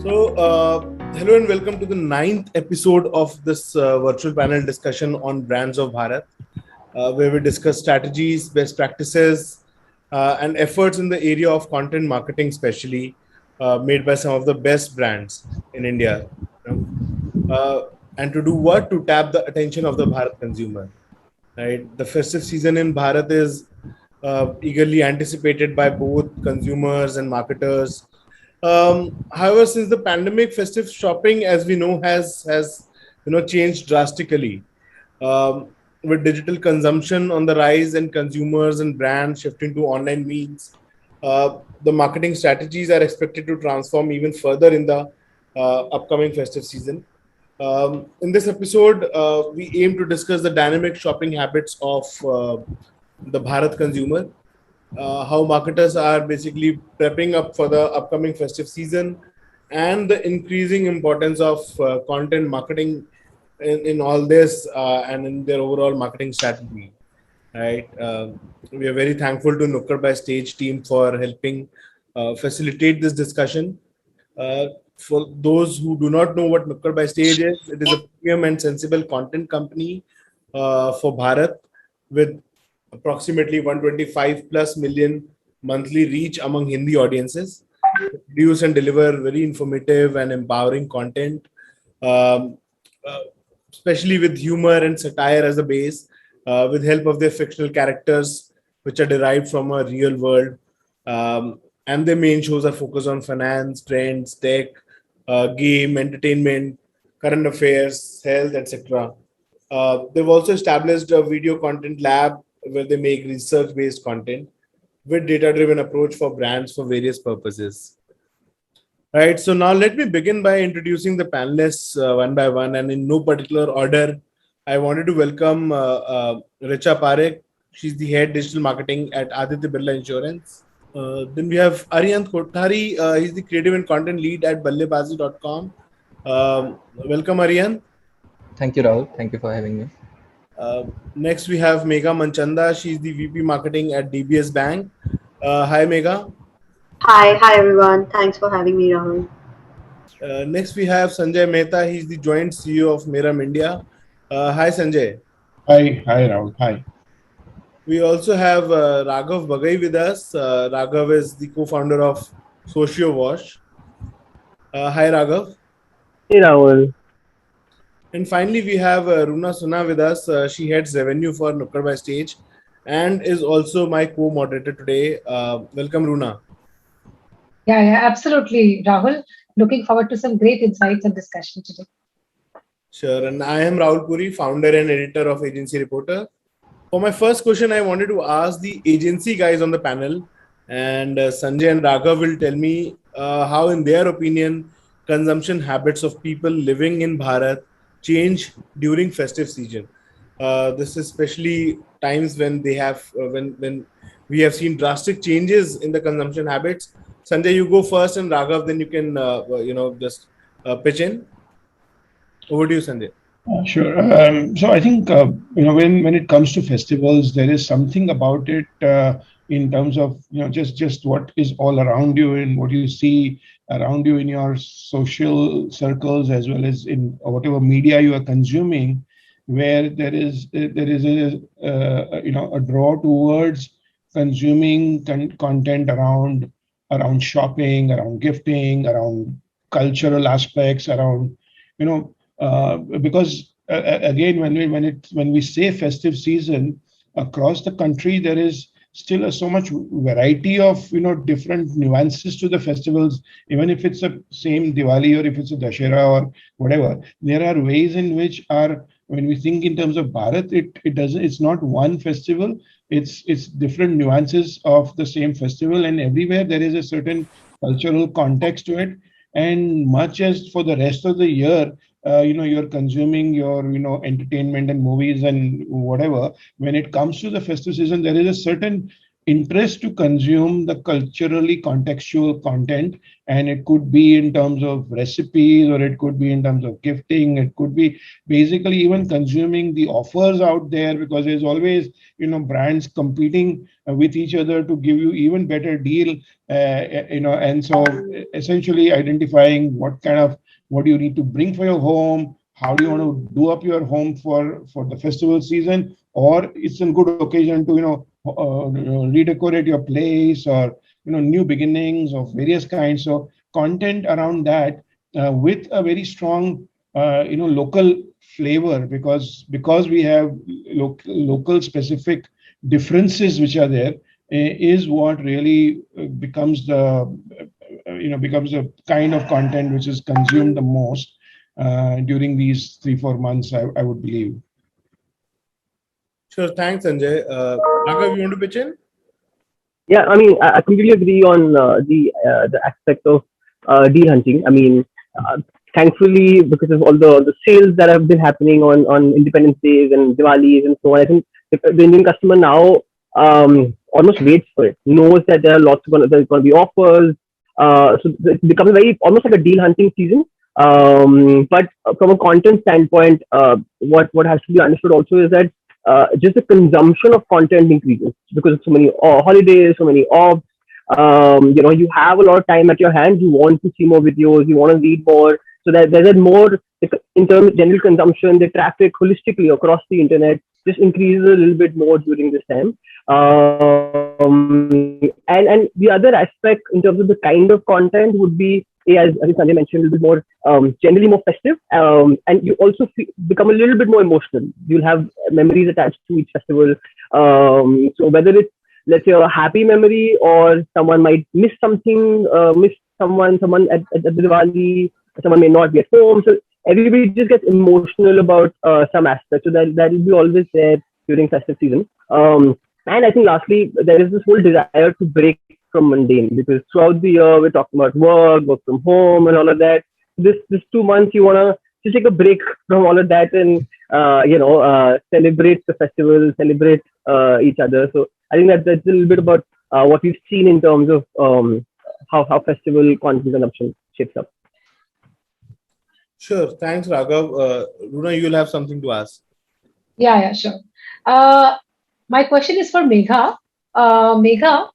Hello and welcome to the ninth episode of this virtual panel discussion on brands of Bharat, where we discuss strategies, best practices, and efforts in the area of content marketing, especially made by some of the best brands in India. You and to do what? To tap the attention of the Bharat consumer. Right, the festive season in Bharat is eagerly anticipated by both consumers and marketers. However, since the pandemic, festive shopping, as we know, has changed drastically. With digital consumption on the rise and consumers and brands shifting to online means, the marketing strategies are expected to transform even further in the upcoming festive season. In this episode, we aim to discuss the dynamic shopping habits of the Bharat consumer, how marketers are basically prepping up for the upcoming festive season, and the increasing importance of content marketing in all this and in their overall marketing strategy. Right, we are very thankful to Nukkad by Stage team for helping facilitate this discussion. Uh, for those who do not know what Nukkad by Stage is, it is a premium and sensible content company for Bharat with approximately 125 plus million monthly reach among Hindi audiences. Produce and deliver very informative and empowering content, um, uh, especially with humor and satire as a base, with help of their fictional characters, which are derived from a real world. And their main shows are focused on finance, trends, tech, game, entertainment, current affairs, health, etc. They've also established a video content lab where they make research based content with data driven approach for brands for various purposes. Right. So now let me begin by introducing the panelists one by one, and in no particular order. I wanted to welcome Richa Parekh. She's the head digital marketing at Aditya Birla Insurance. Then we have Aryan Kothari. He's the creative and content lead at ballebazi.com. Welcome, Aryan. Thank you, Rahul. Thank you for having me. Next, we have Megha Manchanda. She's the VP marketing at DBS Bank. Hi, Megha. Hi everyone. Thanks for having me, Rahul. Next, we have Sanjay Mehta. He's the joint CEO of Meram India. Hi, Sanjay. Hi, Rahul. Hi. We also have Raghav Bagai with us. Raghav is the co-founder of Socio Wash. Hi, Raghav. Hey Rahul. And finally, we have Runa Suna with us. She heads revenue for Nukkad by Stage and is also my co-moderator today. Welcome, Runa. Yeah, absolutely, Rahul. Looking forward to some great insights and discussion today. Sure. And I am Rahul Puri, founder and editor of Agency Reporter. For my first question, I wanted to ask the agency guys on the panel, and Sanjay and Raghav will tell me how, in their opinion, consumption habits of people living in Bharat change during festive season. This is especially times when they have when we have seen drastic changes in the consumption habits. Sanjay, you go first, and Raghav, then you can just pitch in. Over to you, Sanjay. Sure. So I think when it comes to festivals, there is something about it in terms of just what is all around you and what you see around you in your social circles as well as in whatever media you are consuming, where there is a draw towards consuming content around shopping, around gifting, around cultural aspects, around you know because again when we say festive season across the country, there is still so much variety of different nuances to the festivals. Even if it's a same Diwali or if it's a Dashera or whatever, there are ways in which are when we think in terms of Bharat, it's not one festival. It's different nuances of the same festival, and everywhere there is a certain cultural context to it. And much as for the rest of the year, you're consuming your entertainment and movies and whatever, when it comes to the festive season, there is a certain interest to consume the culturally contextual content, and it could be in terms of recipes, or it could be in terms of gifting, it could be basically even consuming the offers out there, because there's always brands competing with each other to give you even better deal, and so essentially identifying what do you need to bring for your home, how do you want to do up your home for the festival season, or it's a good occasion to redecorate your place, or new beginnings of various kinds. So content around that, with a very strong local flavor, because we have local specific differences which are there, is what really becomes the kind of content which is consumed the most during these 3-4 months, I would believe. Sure, thanks, Sanjay. Raghav, you want to pitch in? Yeah, I mean, I completely agree on the aspect of deal hunting. I mean, uh, thankfully, because of all the sales that have been happening on Independence Days and Diwalis and so on, I think the Indian customer now almost waits for it. Knows that there are there's going to be offers. So it becomes very almost like a deal hunting season. But from a content standpoint, what has to be understood also is that just the consumption of content increases because of so many holidays, so many offs. You have a lot of time at your hand. You want to see more videos. You want to read more. So that there's a more in terms of general consumption, the traffic holistically across the internet just increases a little bit more during this time. And the other aspect in terms of the kind of content would be, as I think Sanjay mentioned, a little bit more generally more festive, and you also become a little bit more emotional. You'll have memories attached to each festival. So whether it's, let's say, a happy memory, or someone might miss something, miss someone at the Diwali, someone may not be at home. So everybody just gets emotional about some aspect. So that will be always there during festive season. And I think lastly, there is this whole desire to break from mundane, because throughout the year we're talking about work from home, and all of that. This 2 months you wanna just take a break from all of that, and celebrate the festival, celebrate each other. So I think that's a little bit about what we've seen in terms of how festival content consumption shapes up. Sure, thanks, Raghav. Runa, you'll have something to ask. Yeah, sure. My question is for Megha. Megha,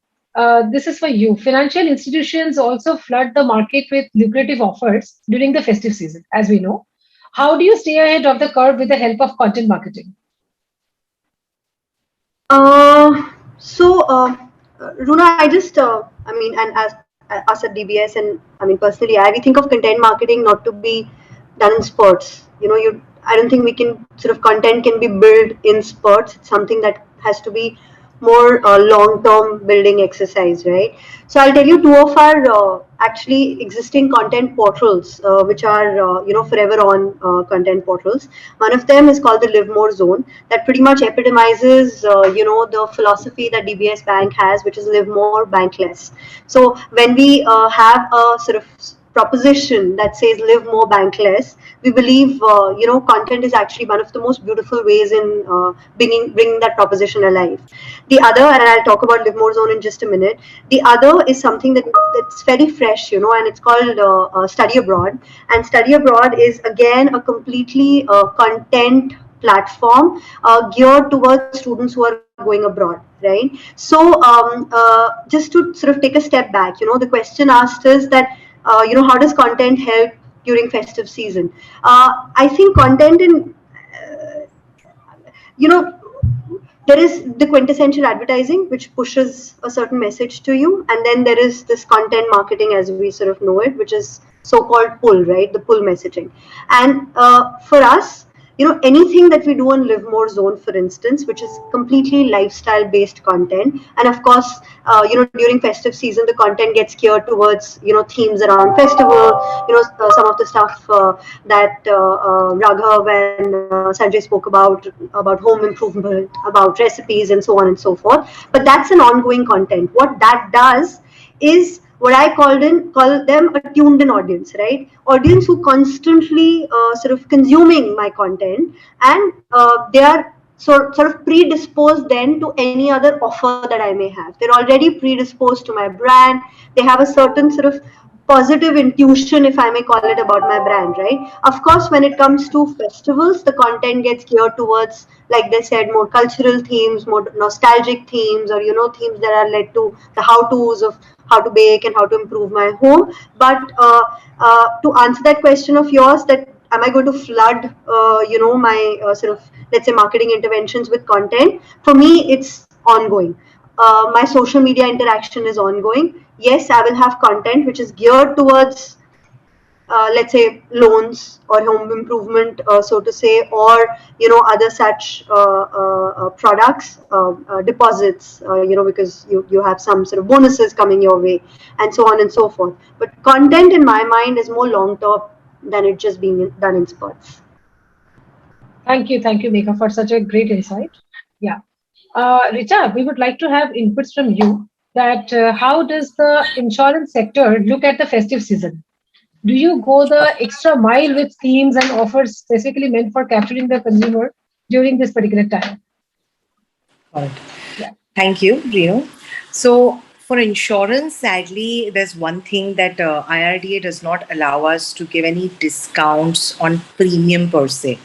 this is for you. Financial institutions also flood the market with lucrative offers during the festive season, as we know. How do you stay ahead of the curve with the help of content marketing? Runa, I mean, and as us at DBS, and I mean personally, we think of content marketing not to be done in spurts. I don't think we can sort of content can be built in spurts. It's something that has to be more long-term building exercise, right? So I'll tell you two of our actually existing content portals, which are forever on content portals. One of them is called the Live More Zone, that pretty much epitomizes the philosophy that DBS Bank has, which is live more, bank less. So when we have a sort of proposition that says live more, bank less, we believe content is actually one of the most beautiful ways in bringing that proposition alive. The other, and I'll talk about Live More Zone in just a minute. The other is something that's very fresh, and it's called Study Abroad. And Study Abroad is again a completely content platform geared towards students who are going abroad, right? So just to sort of take a step back, the question asked is that how does content help during festive season? I think content in you know there is the quintessential advertising, which pushes a certain message to you, and then there is this content marketing as we sort of know it, which is so-called pull, right? The pull messaging. And for us, anything that we do on Live More Zone, for instance, which is completely lifestyle-based content, and of course, during festive season, the content gets geared towards themes around festival, some of the stuff that Raghav and Sanjay spoke about home improvement, about recipes, and so on and so forth. But that's an ongoing content. What that does is what I call them a tuned in audience, right? Audience who constantly sort of consuming my content, and they are sort of predisposed then to any other offer that I may have. They're already predisposed to my brand. They have a certain sort of positive intuition, if I may call it, about my brand, right? Of course, when it comes to festivals, the content gets geared towards, like they said, more cultural themes, more nostalgic themes, or themes that are led to the how-tos of how to bake and how to improve my home. But to answer that question of yours, that am I going to flood, my sort of, let's say, marketing interventions with content? For me, it's ongoing. My social media interaction is ongoing. Yes, I will have content which is geared towards, let's say, loans or home improvement, so to say, or other such products, deposits, because you have some sort of bonuses coming your way, and so on and so forth. But content, in my mind, is more long term than it just being done in spurts. Thank you, Megha, for such a great insight. Yeah. Richa, we would like to have inputs from you that how does the insurance sector look at the festive season? Do you go the extra mile with themes and offers specifically meant for capturing the consumer during this particular time? Got it. Yeah. Thank you, Renu. So, for insurance, sadly, there's one thing that IRDA does not allow us to give any discounts on premium per se.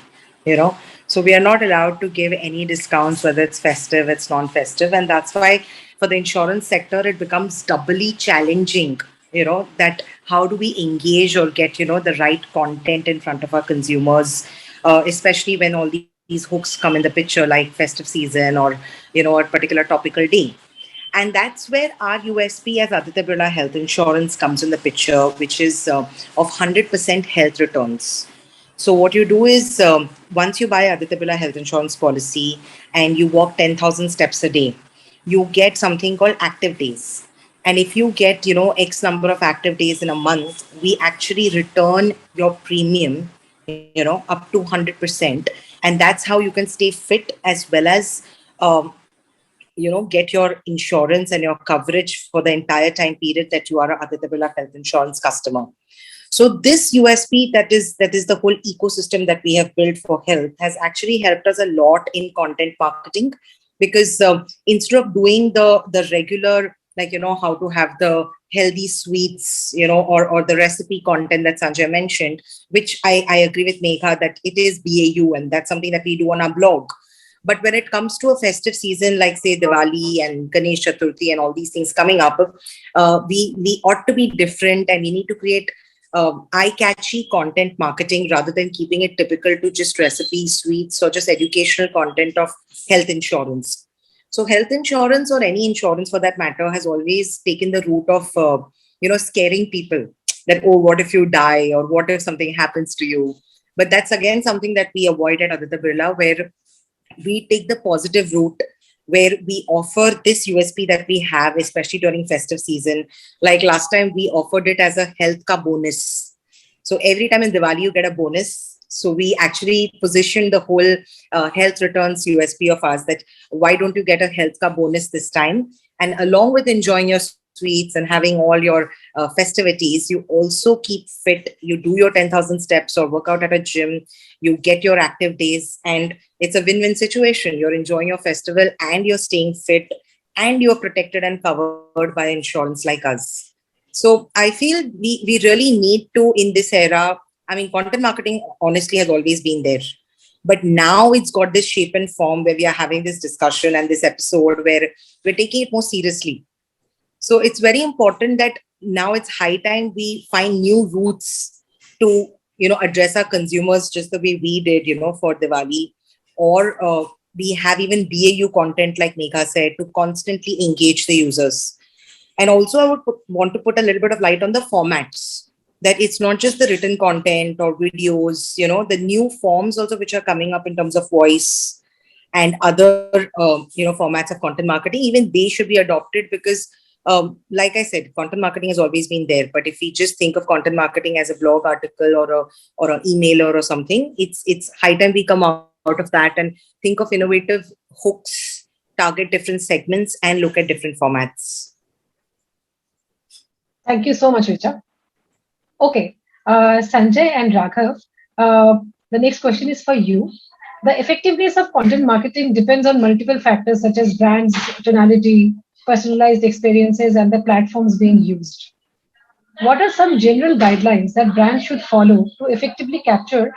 You know, so we are not allowed to give any discounts, whether it's festive, it's non-festive, and that's why for the insurance sector it becomes doubly challenging. That how do we engage or get the right content in front of our consumers, especially when all these hooks come in the picture, like festive season or a particular topical day. And that's where our USP as Aditya Birla Health Insurance comes in the picture, which is of 100% health returns. So what you do is once you buy Aditya Birla Health Insurance policy and you walk 10,000 steps a day, you get something called active days. And if you get, X number of active days in a month, we actually return your premium, up to 100%. And that's how you can stay fit as well as um, get your insurance and your coverage for the entire time period that you are a Aditya Birla Health Insurance customer. So this USP, that is the whole ecosystem that we have built for health, has actually helped us a lot in content marketing, because instead of doing the regular, like how to have the healthy sweets, or the recipe content that Sanjay mentioned, which I agree with Megha that it is BAU and that's something that we do on our blog. But when it comes to a festive season, like say Diwali and Ganesh Chaturthi and all these things coming up, we ought to be different, and we need to create eye-catchy content marketing rather than keeping it typical to just recipes, sweets, or just educational content of health insurance. So health insurance, or any insurance for that matter, has always taken the route of scaring people that, oh, what if you die, or what if something happens to you? But that's again something that we avoid at Aditya Birla, where we take the positive route, where we offer this USP that we have, especially during festive season. Like last time, we offered it as a health ka bonus. So every time in Diwali, you get a bonus. So we actually positioned the whole health returns USP of ours, that why don't you get a health ka bonus this time? And along with enjoying your sweets and having all your festivities, you also keep fit. You do your 10,000 steps or work out at a gym. You get your active days, and it's a win-win situation. You're enjoying your festival and you're staying fit and you're protected and covered by insurance like us. So I feel we really need to, in this era, I mean, content marketing honestly has always been there. But now it's got this shape and form where we are having this discussion and this episode where we're taking it more seriously. So it's very important that now it's high time we find new routes to, address our consumers just the way we did, for Diwali, or we have even BAU content, like Megha said, to constantly engage the users. And also, I would want to put a little bit of light on the formats. That it's not just the written content or videos, the new forms also which are coming up in terms of voice and other, formats of content marketing. Even they should be adopted, because like I said, content marketing has always been there. But if we just think of content marketing as a blog article or an emailer or something, it's high time we come out of that and think of innovative hooks, target different segments, and look at different formats. Thank you so much, Richa. Okay, Sanjay and Raghav, the next question is for you. The effectiveness of content marketing depends on multiple factors such as brands, tonality, personalized experiences, and the platforms being used. What are some general guidelines that brands should follow to effectively capture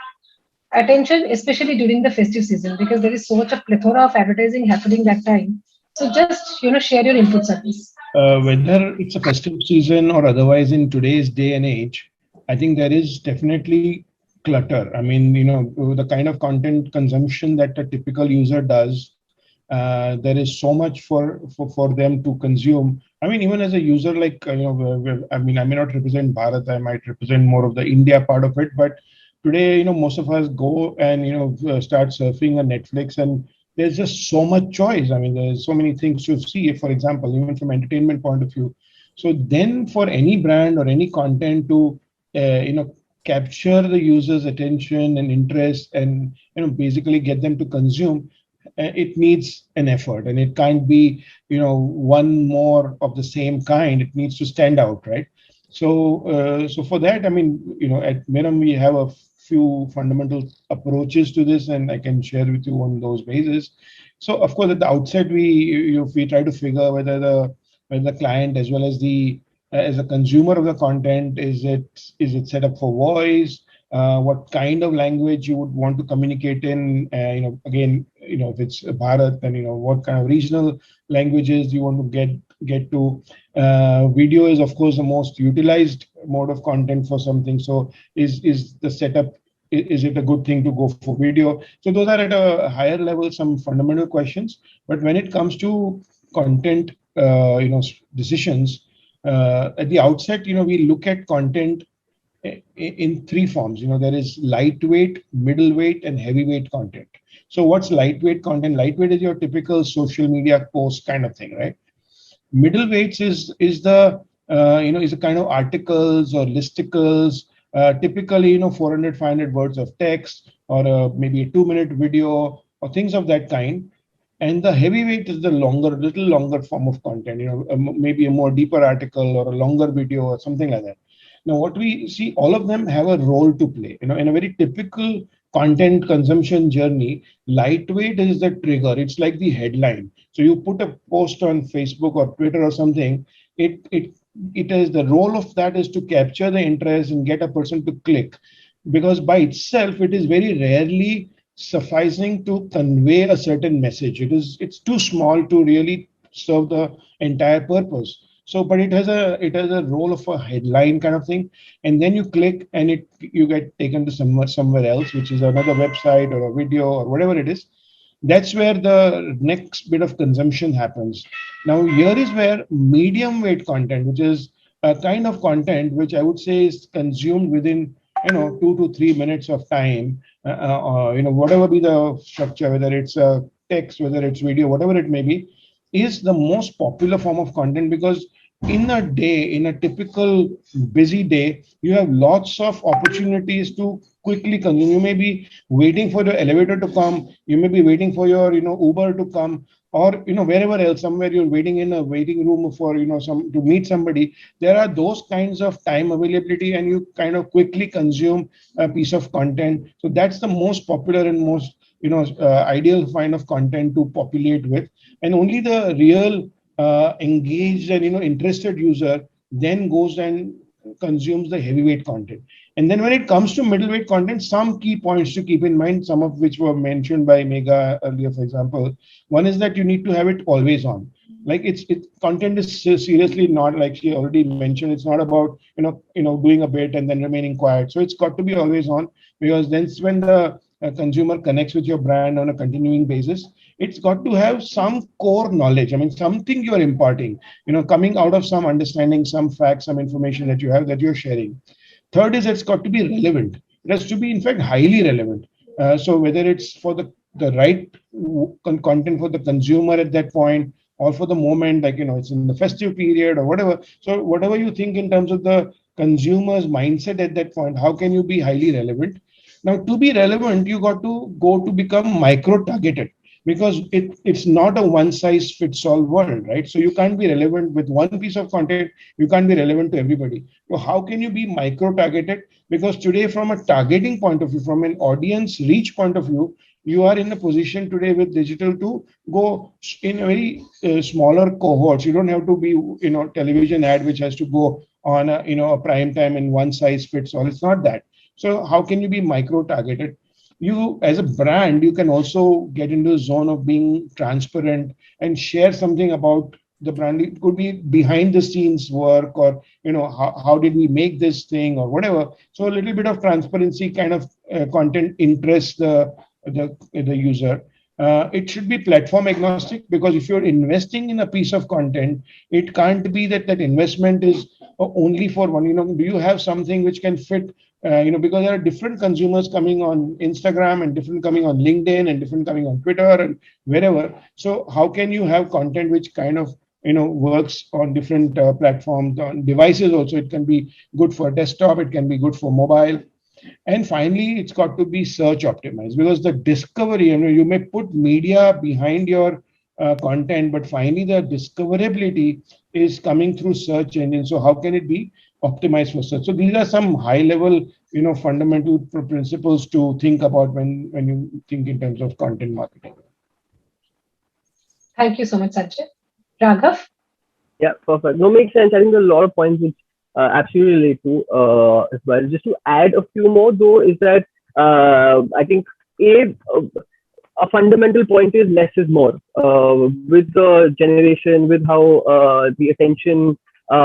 attention, especially during the festive season? Because there is so much a plethora of advertising happening that time. So just share your inputs on this. Whether it's a festive season or otherwise in today's day and age, I think there is definitely clutter. I mean, the kind of content consumption that a typical user does, there is so much for them to consume. I mean, even as a user, like, I mean, I may not represent Bharat, I might represent more of the India part of it, but today, most of us go and, start surfing on Netflix, and there's just so much choice. I mean, there's so many things to see, for example, even from entertainment point of view. So then for any brand or any content to, capture the user's attention and interest and, basically get them to consume, it needs an effort, and it can't be, one more of the same kind. It needs to stand out, right? So for that, I mean, at Miram, we have a few fundamental approaches to this, and I can share with you on those bases. So of course, at the outset, we try to figure whether the client as well as the as a consumer of the content, is it set up for voice? What kind of language you would want to communicate in? Again, if it's Bharat, then what kind of regional languages you want to get to. Video is of course the most utilized mode of content for something. So is the setup, is it a good thing to go for video? So those are at a higher level some fundamental questions. But when it comes to content, decisions, at the outset, we look at content in three forms. There is lightweight, middleweight, and heavyweight content. So what's lightweight content? Lightweight is your typical social media post kind of thing, right? Middleweights is the kind of articles or listicles, typically 400 500 words of text, or maybe a 2-minute video or things of that kind. And the heavyweight is the little longer form of content, maybe a more deeper article or a longer video or something like that. Now, what we see, all of them have a role to play. In a very typical content consumption journey, lightweight is the trigger. It's like the headline. So you put a post on Facebook or Twitter or something. It is the role of that is to capture the interest and get a person to click, because by itself it is very rarely sufficing to convey a certain message. It's too small to really serve the entire purpose. So, but it has a role of a headline kind of thing, and then you click and you get taken to somewhere else, which is another website or a video or whatever it is. That's where the next bit of consumption happens. Now, here is where medium weight content, which is a kind of content which I would say is consumed within 2 to 3 minutes of time. Whatever be the structure, whether it's a text, whether it's video, whatever it may be, is the most popular form of content, because in a typical busy day, you have lots of opportunities to quickly consume. You may be waiting for your elevator to come, you may be waiting for your Uber to come, or wherever else, somewhere you're waiting in a waiting room for to meet somebody. There are those kinds of time availability, and you kind of quickly consume a piece of content. So that's the most popular and most ideal kind of content to populate with. And only the real engaged and interested user then goes and consumes the heavyweight content. And then when it comes to middleweight content, some key points to keep in mind, some of which were mentioned by Megha earlier, for example. One is that you need to have it always on. Like content is seriously not, like she already mentioned, it's not about doing a bit and then remaining quiet. So it's got to be always on, because then when the consumer connects with your brand on a continuing basis, it's got to have some core knowledge. I mean, something you are imparting, coming out of some understanding, some facts, some information that you have, that you're sharing. Third is it's got to be relevant. It has to be, in fact, highly relevant. So whether it's for the right content for the consumer at that point, or for the moment, like, it's in the festive period or whatever. So whatever you think in terms of the consumer's mindset at that point, how can you be highly relevant? Now, to be relevant, you got to go to become micro-targeted, because it's not a one-size-fits-all world, right? So you can't be relevant with one piece of content. You can't be relevant to everybody. So how can you be micro-targeted? Because today, from a targeting point of view, from an audience reach point of view, you are in a position today with digital to go in a very smaller cohorts. You don't have to be, television ad which has to go on a, a prime time and one size fits all. It's not that. So how can you be micro targeted? You as a brand, you can also get into the zone of being transparent and share something about the brand. It could be behind the scenes work, or how did we make this thing or whatever. So a little bit of transparency kind of content interests the user. It should be platform agnostic, because if you're investing in a piece of content, it can't be that investment is only for one. Do you have something which can fit? Because there are different consumers coming on Instagram and different coming on LinkedIn and different coming on Twitter and wherever. So how can you have content which kind of works on different platforms, on devices also? It can be good for desktop, it can be good for mobile. And finally, it's got to be search optimized, because the discovery, you may put media behind your content, but finally the discoverability is coming through search engine. So how can it be optimized for search? So these are some high level, fundamental principles to think about when you think in terms of content marketing. Thank you so much, Sanjay. Raghav? Yeah, perfect. No, makes sense. I think there are a lot of points which absolutely relate to as well. Just to add a few more, though, is that I think a fundamental point is less is more. With the generation, with how the attention we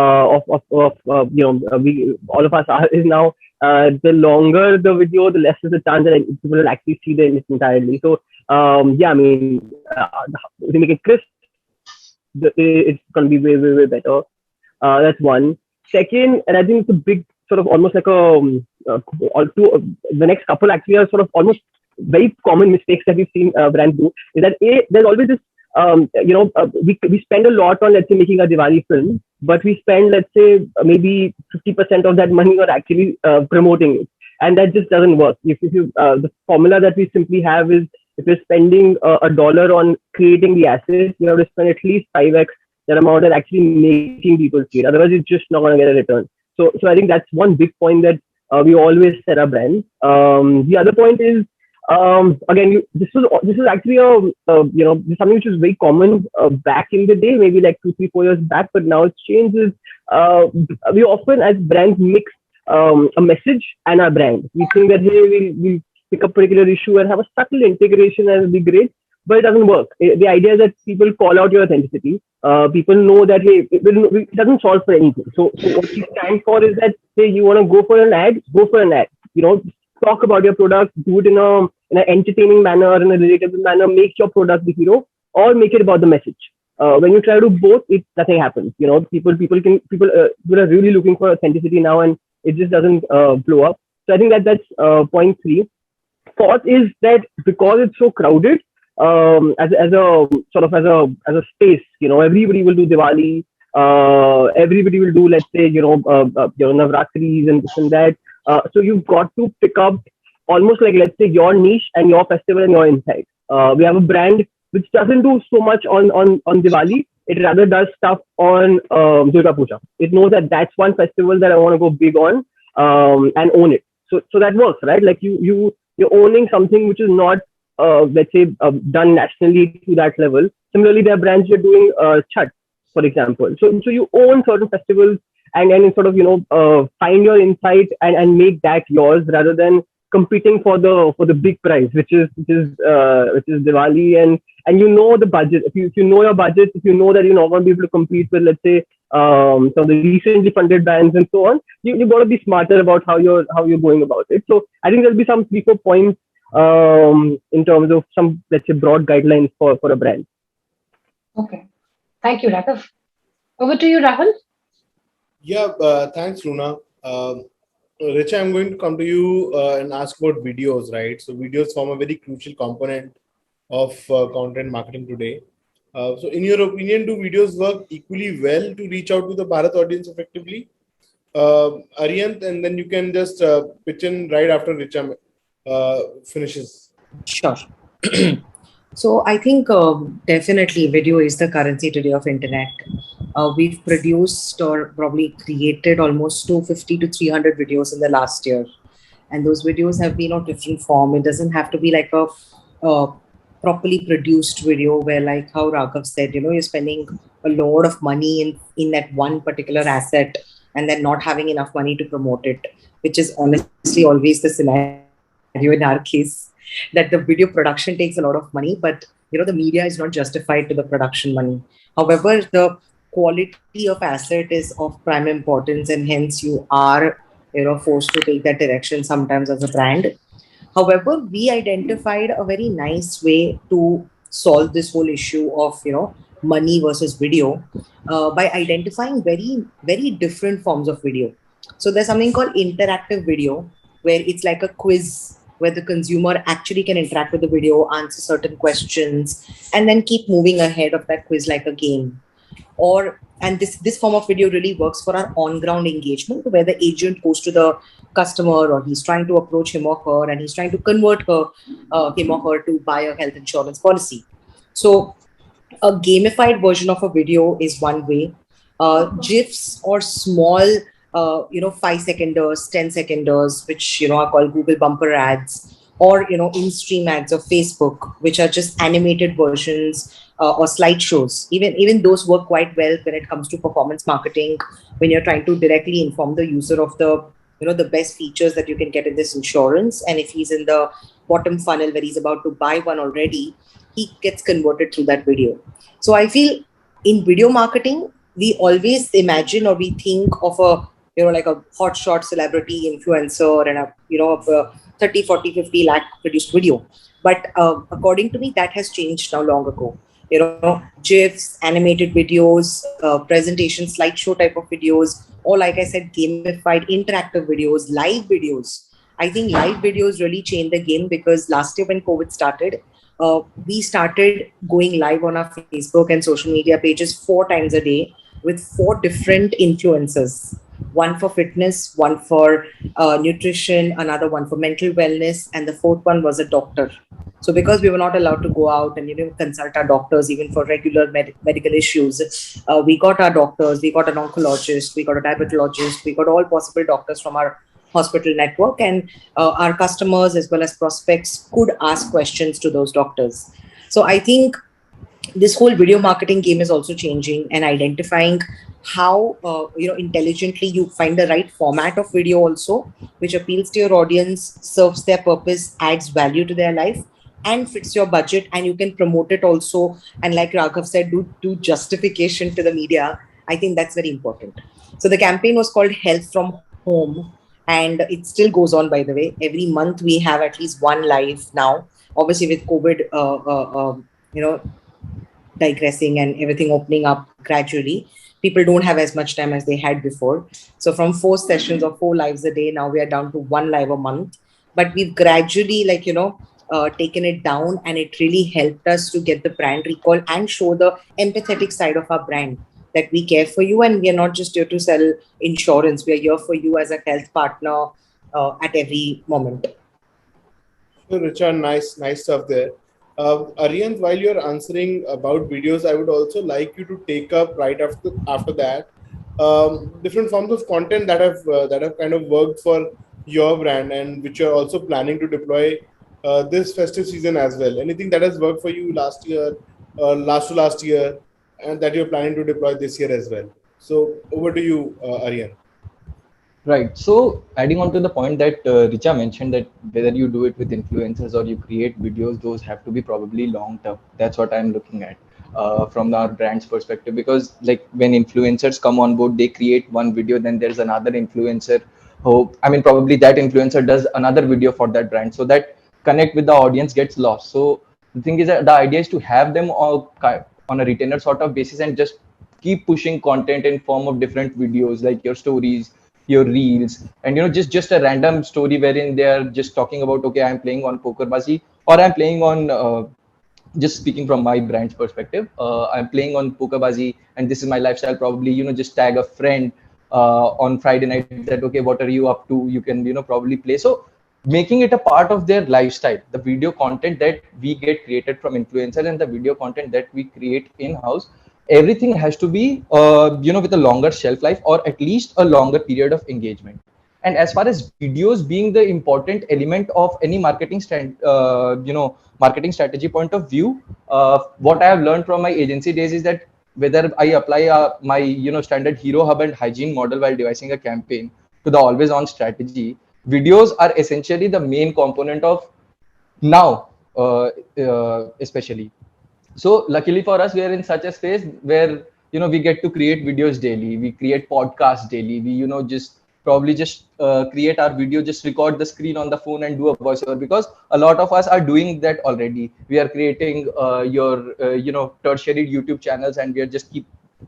all of us is now, the longer the video, the less is the chance that people will actually see the image entirely. So yeah, I mean, if you make it crisp, it's going to be way, way, way better. That's one. Second, and I think it's a big sort of almost like the next couple actually are sort of almost very common mistakes that we've seen brands do, is that there's always this, we spend a lot on, let's say, making a Diwali film, but we spend, let's say, maybe 50% of that money on actually promoting it. And that just doesn't work. If you the formula that we simply have is, if you're spending $1 on creating the asset, you have to spend at least 5x that amount at actually making people see it. Otherwise, you're just not going to get a return. So I think that's one big point that we always set our brands. The other point is, again, this is actually something which was very common back in the day, maybe like 2, 3, 4 years back, but now it's changed. Is we often as brands mix a message and our brand. We think that, hey, we'll pick a particular issue and have a subtle integration and it'll be great, but it doesn't work. The idea is that people call out your authenticity. People know that, hey, it doesn't solve for anything. So what we stand for is that, hey, you want to go for an ad, go for an ad. Talk about your product, do it in an entertaining manner, in a relatable manner, make your product the hero, or make it about the message. When you try to do both, nothing happens. People are really looking for authenticity now, and it just doesn't blow up. So I think that's point 3. Fourth is that because it's so crowded, as a space, everybody will do Diwali, everybody will do, let's say, Navratris and this and that. So you've got to pick up almost like, let's say, your niche and your festival and your insight. We have a brand which doesn't do so much on Diwali. It rather does stuff on Durga Puja. It knows that that's one festival that I want to go big on and own it. So that works, right? Like you're owning something which is not, let's say, done nationally to that level. Similarly, there are brands who are doing Chhat, for example. So you own certain festivals and sort of, find your insight and make that yours, rather than competing for the big prize, which is Diwali, and the budget. If you know your budget, if you know that you're not going to be able to compete with, let's say, some of the recently funded brands and so on, you've got to be smarter about how you're going about it. So I think there'll be some 3-4 points in terms of some, let's say, broad guidelines for a brand. Okay, thank you, Raghav. Over to you, Rahul. Yeah, thanks, Luna. Richa, I'm going to come to you and ask about videos, right? So videos form a very crucial component of content marketing today. So in your opinion, do videos work equally well to reach out to the Bharat audience effectively? Aryant, and then you can just pitch in right after Richa finishes. Sure. So I think definitely video is the currency today of internet. We've produced or probably created almost 250 to 300 videos in the last year. And those videos have been of different form. It doesn't have to be like a uh, properly produced video where, like how Raghav said, you're spending a lot of money in that one particular asset and then not having enough money to promote it, which is honestly always the scenario in our case, that the video production takes a lot of money, but the media is not justified to the production money. However, the quality of asset is of prime importance, and hence you are forced to take that direction sometimes as a brand. However, we identified a very nice way to solve this whole issue of money versus video by identifying very very different forms of video. So there's something called interactive video, where it's like a quiz where the consumer actually can interact with the video, answer certain questions, and then keep moving ahead of that quiz like a game. Or and this form of video really works for our on ground engagement, where the agent goes to the customer, or he's trying to approach him or her, and he's trying to convert him or her to buy a health insurance policy. So a gamified version of a video is one way. GIFs or small 5 seconders, 10 seconders, which are called Google bumper ads, or in-stream ads of Facebook, which are just animated versions or slideshows. Even those work quite well when it comes to performance marketing, when you're trying to directly inform the user of the best features that you can get in this insurance. And if he's in the bottom funnel where he's about to buy one already, he gets converted through that video. So I feel in video marketing, we always imagine or we think of a like a hotshot celebrity influencer and a 30, 40, 50 lakh produced video. But according to me, that has changed now long ago. GIFs, animated videos, presentation, slideshow type of videos, or like I said, gamified interactive videos, live videos. I think live videos really changed the game, because last year when COVID started, we started going live on our Facebook and social media pages 4 times a day with 4 different influencers. One for fitness, one for nutrition, another one for mental wellness, and the fourth one was a doctor. So because we were not allowed to go out and consult our doctors even for regular medical issues, we got our doctors, we got an oncologist, we got a diabetologist, we got all possible doctors from our hospital network, and our customers as well as prospects could ask questions to those doctors. So I think this whole video marketing game is also changing, and identifying how intelligently you find the right format of video also, which appeals to your audience, serves their purpose, adds value to their life, and fits your budget, and you can promote it also. And like Raghav said, do justification to the media. I think that's very important. So the campaign was called Health from Home, and it still goes on, by the way. Every month we have at least one live now. Obviously, with COVID, digressing and everything opening up gradually, people don't have as much time as they had before. So from 4 sessions or 4 lives a day, now we are down to one live a month. But we've gradually, taken it down, and it really helped us to get the brand recall and show the empathetic side of our brand, that we care for you and we are not just here to sell insurance. We are here for you as a health partner at every moment. So, Richa, nice stuff there. Aryan, while you're answering about videos, I would also like you to take up right after that different forms of content that have kind of worked for your brand and which you're also planning to deploy this festive season as well. Anything that has worked for you last year, last to last year, and that you're planning to deploy this year as well. So over to you, Aryan. Right. So adding on to the point that Richa mentioned, that whether you do it with influencers or you create videos, those have to be probably long term. That's what I'm looking at from our brand's perspective. Because like when influencers come on board, they create one video, then there's another influencer who, I mean, probably that influencer does another video for that brand. So that connect with the audience gets lost. So the thing is that the idea is to have them all on a retainer sort of basis and just keep pushing content in form of different videos, like your stories, your reels, and just a random story wherein they are just talking about, okay, I'm playing on poker bazi, or I'm playing on just speaking from my brand's perspective, I'm playing on poker bazi and this is my lifestyle. Probably just tag a friend on Friday night that, okay, what are you up to, you can probably play. So making it a part of their lifestyle, the video content that we get created from influencers and the video content that we create in-house, everything has to be with a longer shelf life, or at least a longer period of engagement. And as far as videos being the important element of any marketing strategy point of view, what I have learned from my agency days is that whether I apply my standard hero hub and hygiene model while devising a campaign to the always on strategy, videos are essentially the main component of now, especially. So luckily for us, we are in such a space where we get to create videos daily, we create podcasts daily, we just probably just create our video, just record the screen on the phone and do a voiceover, because a lot of us are doing that already. We are creating your tertiary YouTube channels, and we are just we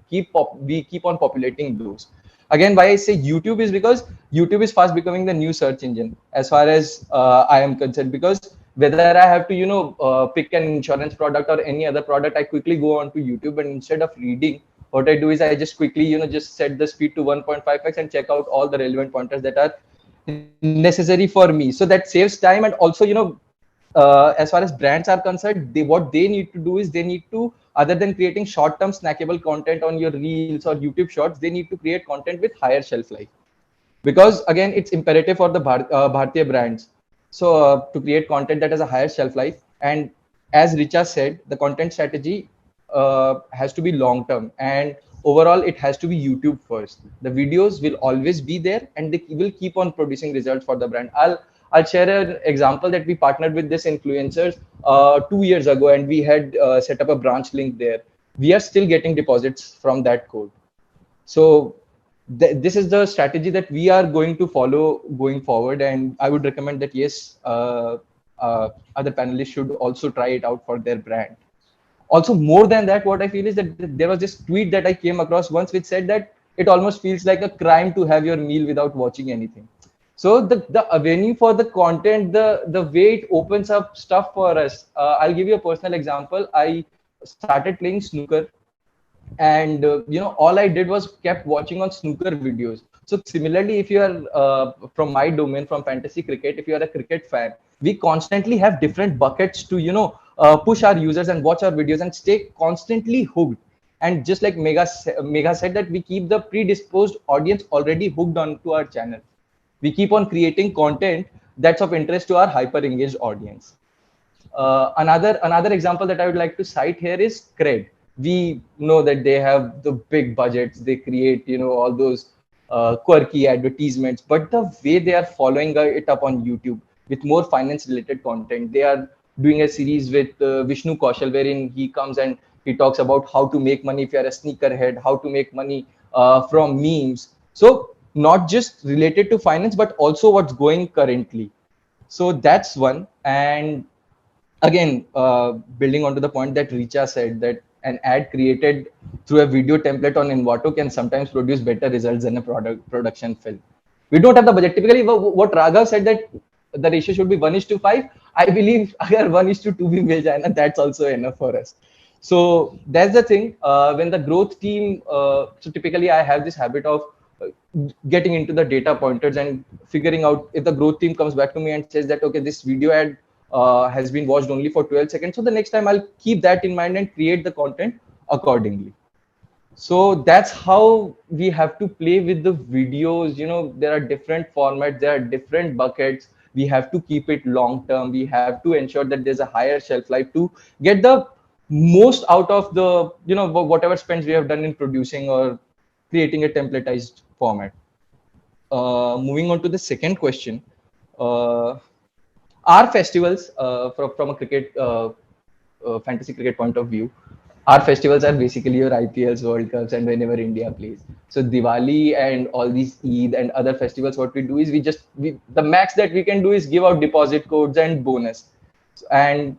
keep on populating those. Again, why I say YouTube is because YouTube is fast becoming the new search engine as far as I am concerned, because whether I have to pick an insurance product or any other product, I quickly go on to YouTube, and instead of reading, what I do is I just quickly just set the speed to 1.5x and check out all the relevant pointers that are necessary for me. So that saves time. And also as far as brands are concerned, what they need to do is they need to, other than creating short-term snackable content on your reels or YouTube shorts, they need to create content with higher shelf life, because again, it's imperative for the Bharatiya brands. So to create content that has a higher shelf life, and as Richa said, the content strategy has to be long term, and overall it has to be YouTube first. The videos will always be there, and they will keep on producing results for the brand. I'll share an example that we partnered with this influencers 2 years ago, and we had set up a branch link there. We are still getting deposits from that code. So this is the strategy that we are going to follow going forward, and I would recommend that yes, other panelists should also try it out for their brand. Also, more than that, what I feel is that there was this tweet that I came across once which said that it almost feels like a crime to have your meal without watching anything. So the avenue for the content, the way it opens up stuff for us. I'll give you a personal example. I started playing snooker, and all I did was kept watching on snooker videos. So similarly, if you are from my domain, from fantasy cricket, if you are a cricket fan, we constantly have different buckets to push our users and watch our videos and stay constantly hooked. And just like Megha said, that we keep the predisposed audience already hooked onto our channel. We keep on creating content that's of interest to our hyper engaged audience. Another example that I would like to cite here is Cred. We know that they have the big budgets, they create all those quirky advertisements, but the way they are following it up on YouTube with more finance related content. They are doing a series with Vishnu Kaushal, wherein he comes and he talks about how to make money if you're a sneakerhead, how to make money from memes. So not just related to finance, but also what's going currently. So that's one. And again, building onto the point that Richa said, that an ad created through a video template on Envato can sometimes produce better results than a production film. We don't have the budget. Typically, what Raghav said, that the ratio should be 1:5. I believe agar 1:2 bhi mil jaye na, that's also enough for us. So that's the thing. When the growth team, so typically I have this habit of getting into the data pointers and figuring out, if the growth team comes back to me and says that, okay, this video ad has been watched only for 12 seconds. So the next time I'll keep that in mind and create the content accordingly. So that's how we have to play with the videos. There are different formats, there are different buckets. We have to keep it long term. We have to ensure that there's a higher shelf life to get the most out of the, whatever spends we have done in producing or creating a templatized format. Moving on to the second question. Our festivals, from a cricket fantasy cricket point of view, our festivals are basically your IPLs, World Cups, and whenever India plays. So Diwali and all these Eid and other festivals, what we do is the max that we can do is give out deposit codes and bonus. And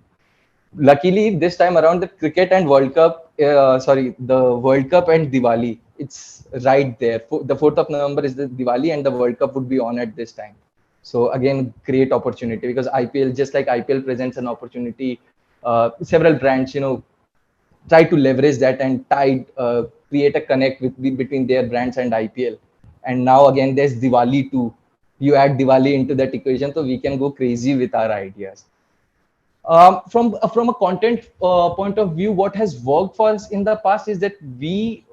luckily this time around, the cricket and World Cup, the World Cup and Diwali, it's right there. The 4th of November is the Diwali, and the World Cup would be on at this time. So again, great opportunity, because IPL, just like IPL presents an opportunity, several brands, try to leverage that and create a connect between their brands and IPL. And now again, there's Diwali too. You add Diwali into that equation, so we can go crazy with our ideas. From a content point of view, what has worked for us in the past is that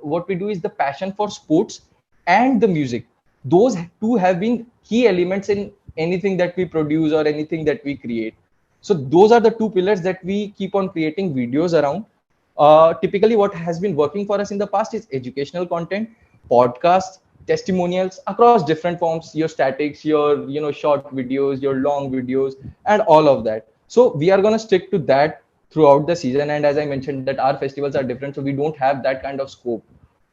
what we do is the passion for sports and the music. Those two have been key elements in anything that we produce or anything that we create. So those are the two pillars that we keep on creating videos around. Typically, what has been working for us in the past is educational content, podcasts, testimonials across different forms, your statics, your short videos, your long videos, and all of that. So we are going to stick to that throughout the season. And as I mentioned, that our festivals are different, so we don't have that kind of scope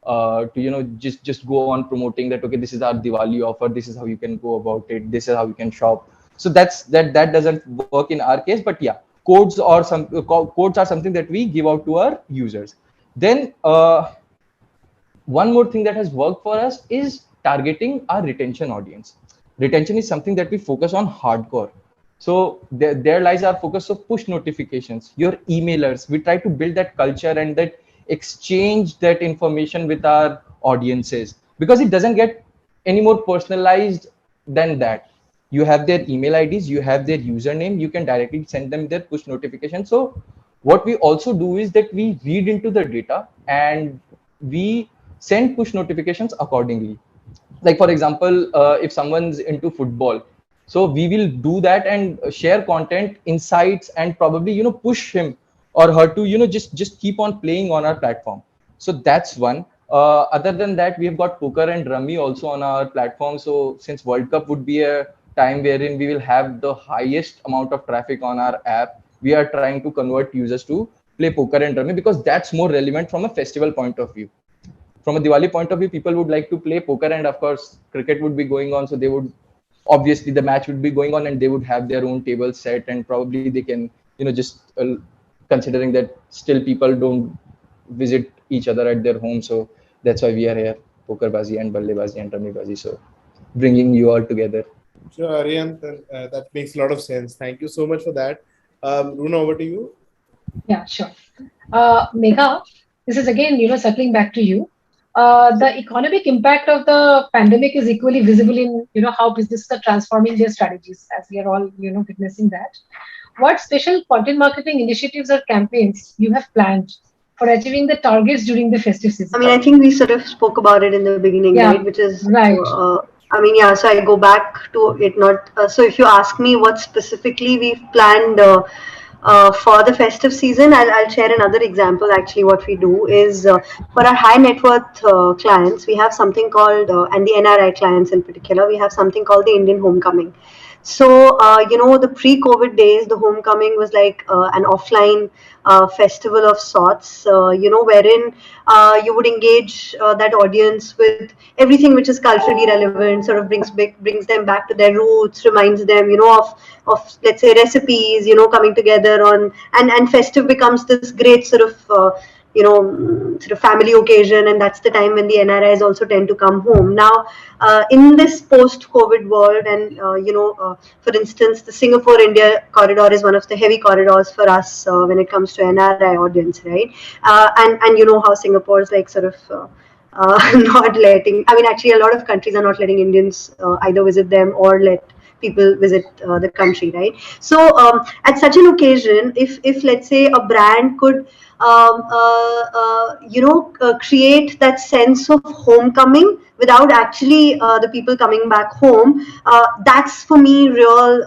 to just go on promoting that, okay, this is our Diwali offer, this is how you can go about it, this is how you can shop. So that doesn't work in our case. But yeah, codes are something that we give out to our users. Then one more thing that has worked for us is targeting our retention audience. Retention is something that we focus on hardcore. So there lies our focus of push notifications, your emailers. We try to build that culture and that exchange that information with our audiences, because it doesn't get any more personalized than that. You have their email IDs, you have their username, you can directly send them their push notification. So what we also do is that we read into the data and we send push notifications accordingly. Like for example, if someone's into football, so we will do that and share content, insights, and probably push him or her to just keep on playing on our platform. So that's one. Other than that, we have got poker and rummy also on our platform. So since World Cup would be a time wherein we will have the highest amount of traffic on our app, we are trying to convert users to play poker and rummy, because that's more relevant from a festival point of view. From a Diwali point of view, people would like to play poker, and of course, cricket would be going on. So they would, obviously, the match would be going on, and they would have their own table set, and probably they can, just considering that still people don't visit each other at their home. So that's why we are here, poker bazi and ballebazi and rummy bazi. So bringing you all together. Sure, Aryan, that makes a lot of sense. Thank you so much for that. Runa, over to you. Yeah, sure. Megha, this is again, circling back to you. The economic impact of the pandemic is equally visible in, how businesses are transforming their strategies, as we are all, witnessing that. What special content marketing initiatives or campaigns you have planned for achieving the targets during the festive I season? mean, I think we sort of spoke about it in the beginning, Yeah, right? Which is, right. I mean, yeah. So I go back to it. Not so. If you ask me what specifically we've planned for the festive season, I'll share another example. Actually, what we do is for our high net worth clients, we have something called, and the NRI clients in particular, we have something called the Indian Homecoming. So, the pre-COVID days, the homecoming was like an offline festival of sorts, wherein you would engage that audience with everything which is culturally relevant, sort of brings them back to their roots, reminds them, of let's say recipes, coming together on, and festive becomes this great sort of sort of family occasion, and that's the time when the NRIs also tend to come home. Now, in this post-COVID world, and for instance, the Singapore-India corridor is one of the heavy corridors for us when it comes to NRI audience, right? And you know how Singapore is like sort of. Not letting, I mean, actually a lot of countries are not letting Indians either visit them or let people visit the country, right? So at such an occasion, if let's say a brand could create that sense of homecoming without actually the people coming back home, that's for me real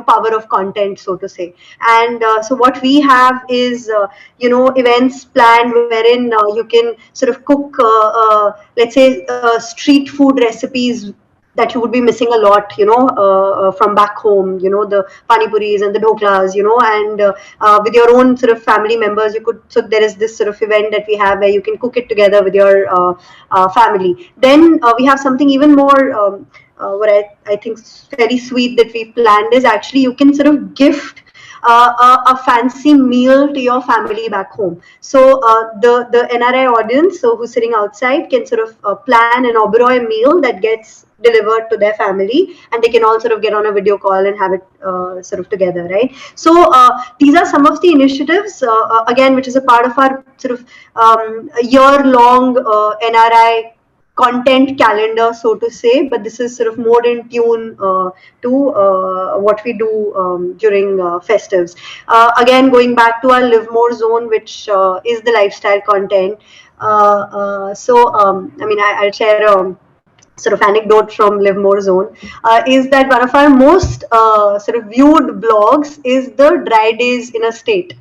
power of content, so to say. And so what we have is events planned wherein you can sort of cook let's say street food recipes that you would be missing a lot, from back home, the panipuris and the dhoklas, and with your own sort of family members, you could, so there is this sort of event that we have where you can cook it together with your family. Then we have something even more, what I think is very sweet that we planned is actually you can sort of gift a fancy meal to your family back home. So the NRI audience, so who's sitting outside, can sort of plan an Oberoi meal that gets delivered to their family, and they can all sort of get on a video call and have it sort of together, right? So these are some of the initiatives, again, which is a part of our sort of year-long NRI content calendar, so to say, but this is sort of more in tune to what we do during festives. Again, going back to our Live More zone, which is the lifestyle content. I mean, I'll share sort of anecdote from Live More Zone, is that one of our most sort of viewed blogs is the dry days in a state.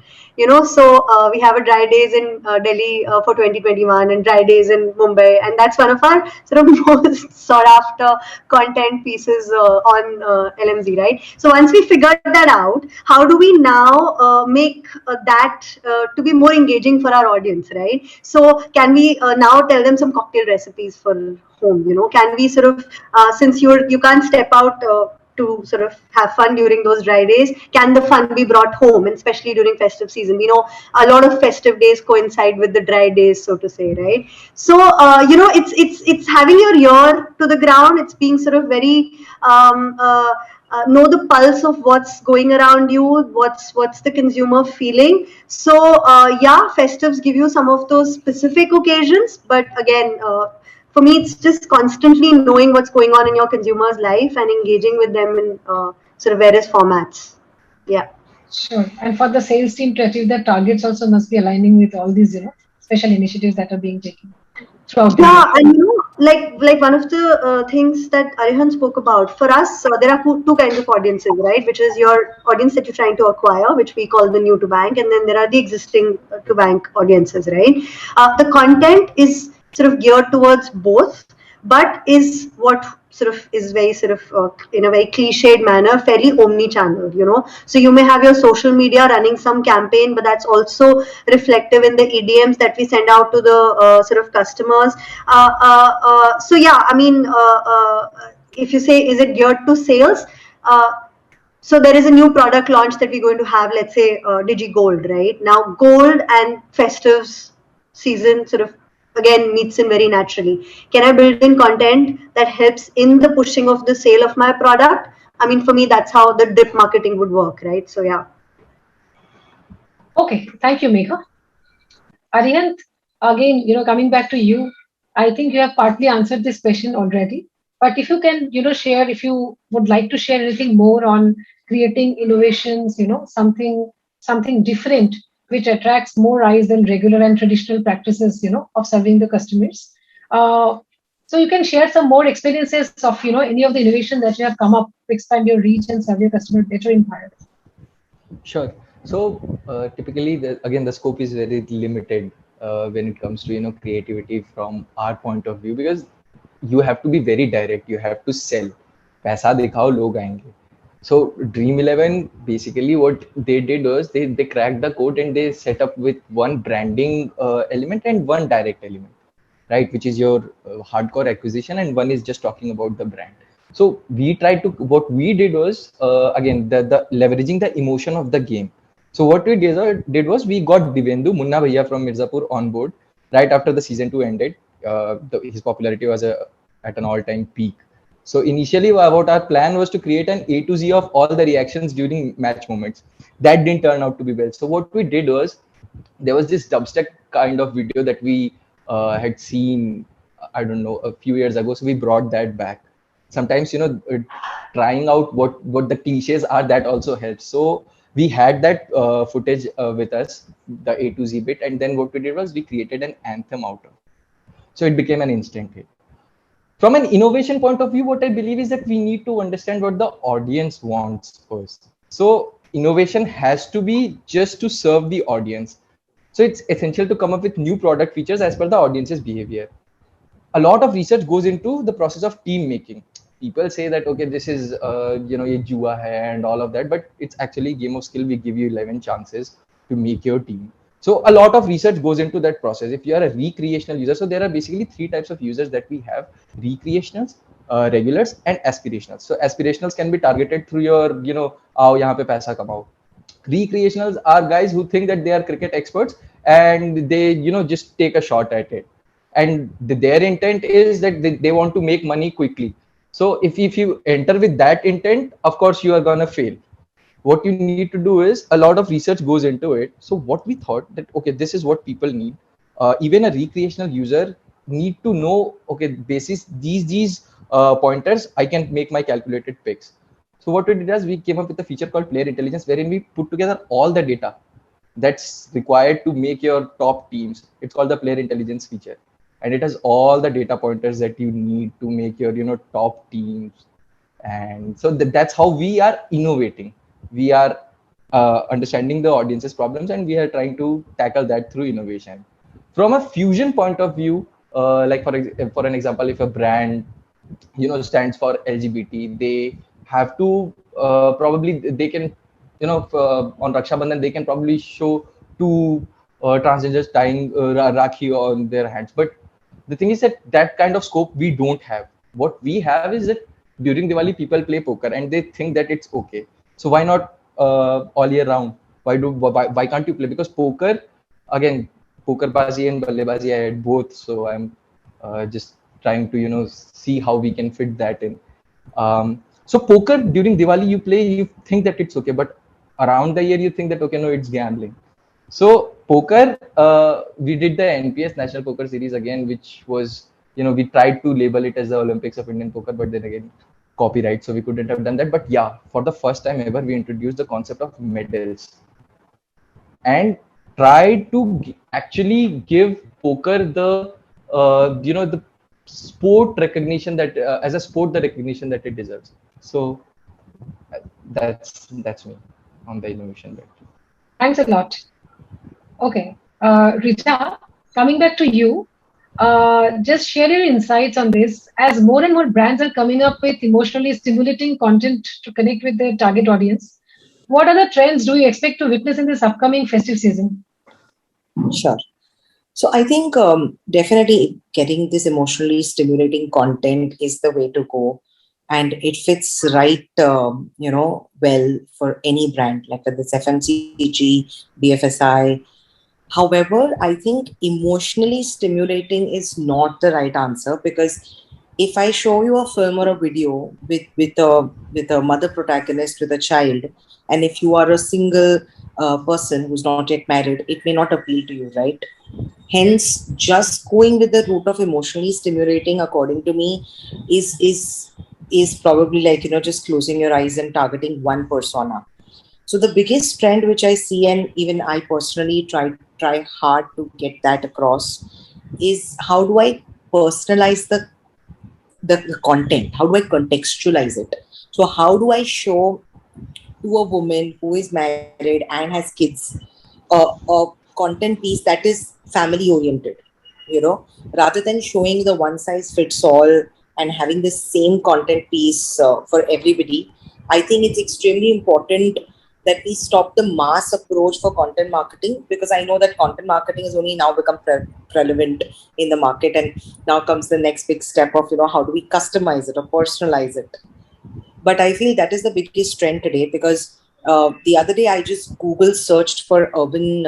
So we have a dry days in Delhi for 2021 and dry days in Mumbai, and that's one of our sort of most sought after content pieces on LMZ, right? So once we figured that out, how do we now make that to be more engaging for our audience, right? So can we now tell them some cocktail recipes for home? Can we sort of since you can't step out to sort of have fun during those dry days, can the fun be brought home, and especially during festive season? We know a lot of festive days coincide with the dry days, so to say, right? So it's having your ear to the ground. It's being sort of very know the pulse of what's going around you, what's the consumer feeling. So yeah, festives give you some of those specific occasions, but again, for me, it's just constantly knowing what's going on in your consumer's life and engaging with them in sort of various formats. Yeah. Sure. And for the sales team to achieve their targets also must be aligning with all these, special initiatives that are being taken throughout the year. Yeah, and like one of the things that Arihan spoke about, for us, there are two kinds of audiences, right? Which is your audience that you're trying to acquire, which we call the new to bank, and then there are the existing to bank audiences, right? The content is sort of geared towards both, but is what sort of is very sort of in a very cliched manner, fairly omni-channel. So you may have your social media running some campaign, but that's also reflective in the EDMs that we send out to the sort of customers. So yeah, I mean, if you say, is it geared to sales? So there is a new product launch that we're going to have, let's say Digi Gold, right? Now gold and festives season sort of again meets in very naturally. Can I build in content that helps in the pushing of the sale of my product? I mean, for me, that's how the drip marketing would work, right? So yeah. Okay, thank you, Megha. Arihant, again, coming back to you, I think you have partly answered this question already. But if you can, share, if you would like to share anything more on creating innovations, something different which attracts more eyes than regular and traditional practices, of serving the customers. So you can share some more experiences of, any of the innovation that you have come up to expand your reach and serve your customer better in Bharat. Sure. So typically, again, the scope is very limited when it comes to creativity from our point of view, because you have to be very direct. You have to sell. पैसा दिखाओ लोग आएंगे. So Dream 11 basically what they did was they cracked the code and they set up with one branding element and one direct element, right? Which is your hardcore acquisition, and one is just talking about the brand. So we tried to, what we did was again the leveraging the emotion of the game. So what we did was we got Divendu Munna Bhaiya from Mirzapur on board right after the season 2 ended. His popularity was at an all-time peak. So initially what our plan was to create an A to Z of all the reactions during match moments. That didn't turn out to be well. So what we did was there was this dubstep kind of video that we had seen, I don't know, a few years ago. So we brought that back. Sometimes, trying out what the cliches are, that also helps. So we had that footage with us, the A to Z bit. And then what we did was we created an anthem out of it. So it became an instant hit. From an innovation point of view, what I believe is that we need to understand what the audience wants first. So innovation has to be just to serve the audience. So it's essential to come up with new product features as per the audience's behavior. A lot of research goes into the process of team making. People say that, okay, this is, ye jua hai and all of that, but it's actually game of skill. We give you 11 chances to make your team. So a lot of research goes into that process. If you are a recreational user, so there are basically 3 types of users that we have: recreationals, regulars, and aspirationals. So aspirationals can be targeted through your, aao yahan pe paisa kamao. Recreationals are guys who think that they are cricket experts and they, just take a shot at it. And their intent is that they want to make money quickly. So if you enter with that intent, of course you are gonna fail. What you need to do is, a lot of research goes into it. So what we thought that, okay, this is what people need. Even a recreational user need to know, okay, basis these pointers, I can make my calculated picks. So what we did is we came up with a feature called player intelligence, wherein we put together all the data that's required to make your top teams. It's called the player intelligence feature. and it has all the data pointers that you need to make your top teams. And so that's how we are innovating. We are understanding the audience's problems, and we are trying to tackle that through innovation. From a fusion point of view, like for an example, if a brand stands for LGBT, they have to probably they can on Raksha Bandhan they can probably show two transgenders tying rakhi on their hands. But the thing is that that kind of scope we don't have. What we have is that during Diwali people play poker and they think that it's okay. So why not all year round? Why can't you play? Because poker, again, pokerbazi and ballebazi, I had both. So I'm just trying to see how we can fit that in. So poker during Diwali you play, you think that it's okay, but around the year you think that okay, no, it's gambling. So poker, we did the NPS National Poker Series again, which was we tried to label it as the Olympics of Indian poker, but then again copyright, so we couldn't have done that. But yeah, for the first time ever, we introduced the concept of medals and tried to actually give poker the the sport recognition that as a sport the recognition that it deserves. So that's me on the innovation bit. Thanks a lot. Okay. Richa, coming back to you, just share your insights on this. As more and more brands are coming up with emotionally stimulating content to connect with their target audience, what other trends do you expect to witness in this upcoming festive season? Sure. So I think definitely getting this emotionally stimulating content is the way to go, and it fits right, well for any brand like whether it's FMCG, BFSI. However, I think emotionally stimulating is not the right answer, because if I show you a film or a video with a mother protagonist with a child, and if you are a single person who's not yet married, it may not appeal to you, right? Hence, just going with the route of emotionally stimulating, according to me, is probably like just closing your eyes and targeting one persona. So the biggest trend which I see, and even I personally try hard to get that across, is how do I personalize the content? How do I contextualize it? So how do I show to a woman who is married and has kids a content piece that is family oriented, rather than showing the one size fits all and having the same content piece for everybody. I think it's extremely important that we stop the mass approach for content marketing, because I know that content marketing has only now become relevant in the market, and now comes the next big step of how do we customize it or personalize it. But I feel that is the biggest trend today, because the other day I just Google searched for urban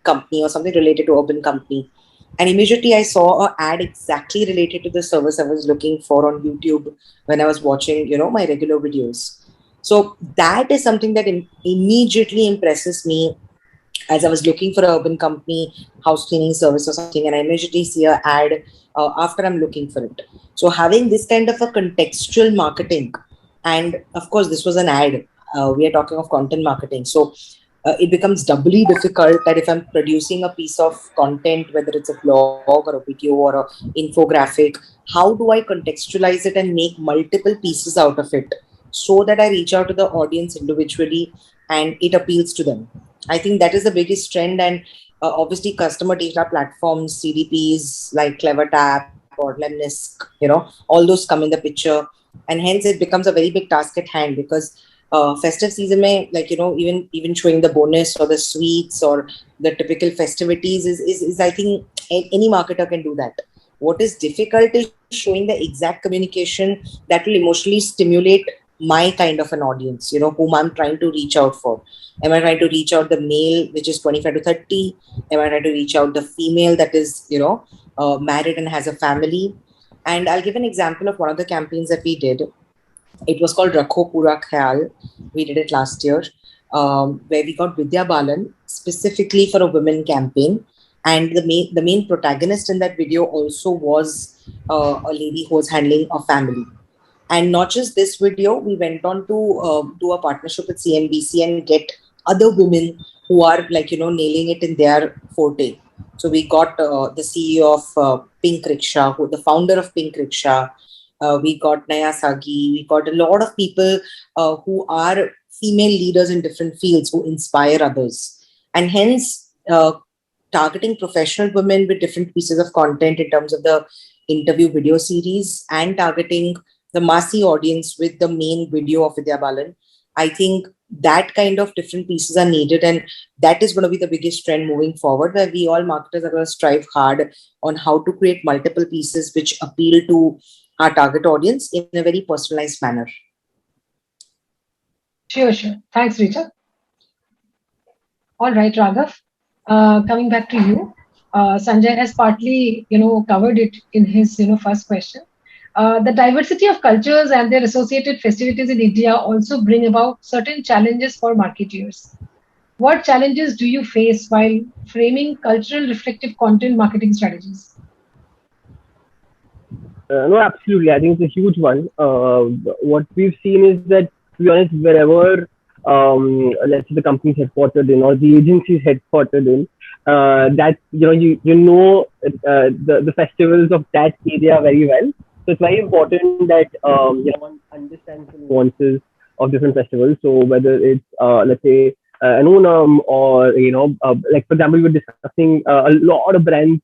company or something related to urban company, and immediately I saw an ad exactly related to the service I was looking for on YouTube when I was watching my regular videos. So that is something that immediately impresses me, as I was looking for an urban company, house cleaning service or something, and I immediately see an ad after I'm looking for it. So having this kind of a contextual marketing, and of course this was an ad. We are talking of content marketing, so it becomes doubly difficult that if I'm producing a piece of content, whether it's a blog or a video or a infographic, how do I contextualize it and make multiple pieces out of it so that I reach out to the audience individually and it appeals to them. I think that is the biggest trend, and obviously customer data platforms, CDPs like CleverTap or Lemnisk, all those come in the picture, and hence it becomes a very big task at hand, because festive season may, like even showing the bonus or the sweets or the typical festivities is I think any marketer can do that. What is difficult is showing the exact communication that will emotionally stimulate my kind of an audience, whom I'm trying to reach out for. Am I trying to reach out the male, which is 25 to 30? Am I trying to reach out the female that is, married and has a family? And I'll give an example of one of the campaigns that we did. It was called Rakho Pura Khayal. We did it last year, where we got Vidya Balan specifically for a women campaign. And the main protagonist in that video also was a lady who was handling a family. And not just this video, we went on to do a partnership with CNBC and get other women who are nailing it in their forte. So we got the CEO of Pink Rickshaw, the founder of Pink Rickshaw. We got Naya Sagi. We got a lot of people who are female leaders in different fields who inspire others. And hence, targeting professional women with different pieces of content in terms of the interview video series and targeting the massy audience with the main video of Vidya Balan. I think that kind of different pieces are needed, and that is going to be the biggest trend moving forward, where we all marketers are going to strive hard on how to create multiple pieces which appeal to our target audience in a very personalized manner. Sure, sure. Thanks, Richa. All right, Raghav. Coming back to you, Sanjay has partly, covered it in his, first question. The diversity of cultures and their associated festivities in India also bring about certain challenges for marketeers. What challenges do you face while framing cultural reflective content marketing strategies? No, absolutely. I think it's a huge one. What we've seen is that, to be honest, wherever let's say the company's headquartered in or the agency's headquartered in, that the festivals of that area very well. So it's very important that one understands the nuances of different festivals. So whether it's let's say an Onam or like for example, we were discussing a lot of brands